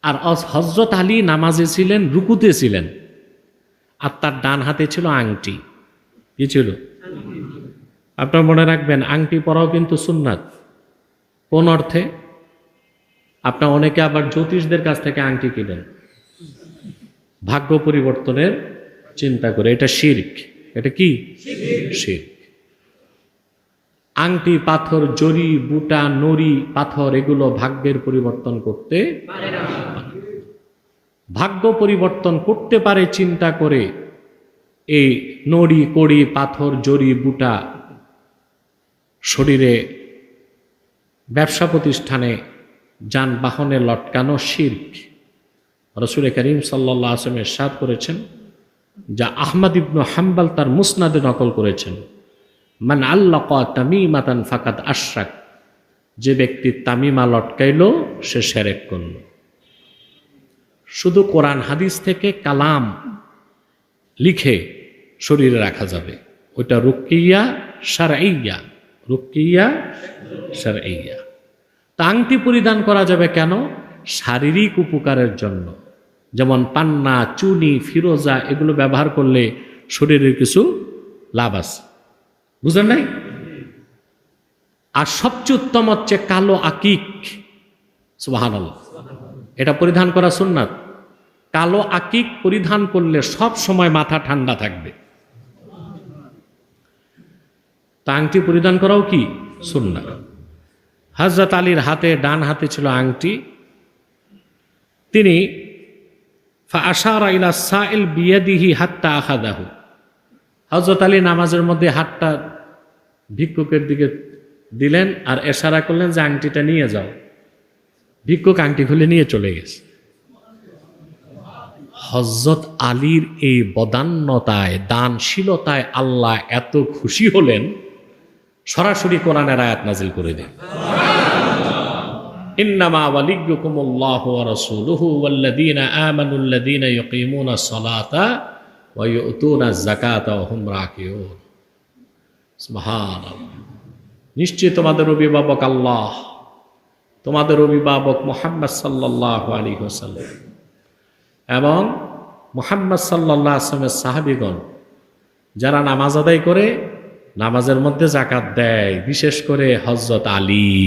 আর হযরত আলী নামাজে ছিলেন, রুকুতে ছিলেন, আর তার ডান হাতে ছিল আংটি। কি ছিল? আপনার মনে রাখবেন, আংটি পরাও কিন্তু সুন্নাত। কোন অর্থে? আপনার অনেকে আবার জ্যোতিষদের কাছ থেকে আংটি কিনেন ভাগ্য পরিবর্তনের চিন্তা করে। এটা শিরক। এটা কি? শিরক। আংটি, পাথর, জড়ি, বুটা, নড়ি, পাথর এগুলো ভাগ্যের পরিবর্তন করতে পারে না। ভাগ্য পরিবর্তন করতে পারে চিন্তা করে এই নড়ি, কড়ি, পাথর, জড়ি, বুটা শরীরে, ব্যবসা প্রতিষ্ঠানে, যানবাহনে লটকানো শিরক। রাসূল করিম সাল্লাল্লাহু আলাইহি ওয়াসাল্লাম ইরশাদ করেছেন, যা আহমদ ইবনে হাম্বল তার মুসনাদে নকল করেছেন, মান আল্লাকা তামিমাতান ফাকাদ আশরাক, যে ব্যক্তি তামিমা লটকাইল সে শিরক করল। শুধু কোরআন হাদিস থেকে কালাম লিখে শরীরে রাখা যাবে, ওইটা রুকিয়া শারঈয়া। রুকিয়া শারঈয়া। তা আংটি পরিধান করা যাবে কেন? শারীরিক উপকারের জন্য। যেমন পান্না, চুনি, ফিরোজা এগুলো ব্যবহার করলে শরীরের কিছু লাভ আছে, বুঝলেন নাই? আর সবচেয়ে উত্তম হচ্ছে কালো আকিক। সুবহানাল্লাহ, এটা পরিধান করা সুন্নাত। কালো আকিক পরিধান করলে সব সময় মাথা ঠান্ডা থাকবে। তা আংটি পরিধান করাও কি সুন্নাত। হযরত আলীর হাতে, ডান হাতে ছিল আংটি। তিনি ফাআশারা ইলা সাইল বিয়াদিহি হাত্তা আখাযাহু, হযরত আলী নামাজের মধ্যে হাতটা ভিক্ষুকের দিকে দিলেন আর ইশারা করলেন যে আংটিটা নিয়ে যাও। ভিক্ষুক আংটি খুলে নিয়ে চলে গেছে। হযরত আলীর এই বদান্যতায়, দানশীলতায় আল্লাহ এত খুশি হলেন, সরাসরি কোরআনের আয়াত নাজিল করে দেন, ইন্নামা ওয়ালিয়্যুকুমুল্লাহু ওয়া রাসূলুহু ওয়াল্লাযীনা আমানুল্লাযীনা ইউকিমুনাস সালাতা ওয়া ইউতুনাজ যাকাতা ওয়া হুম রাকিউন। সুবহানাল্লাহ। নিশ্চয় তোমাদের অভিভাবক আল্লাহ, তোমাদের অভিভাবক মুহাম্মদ সাল্লাল্লাহু আলাইহি ওয়াসাল্লাম এবং মুহাম্মদ সাল্লাল্লাহু আলাইহি ওয়াসাল্লামের সাহাবীগণ যারা নামাজ আদায় করে, নামাজের মধ্যে যাকাত দেয়, বিশেষ করে হযরত আলী।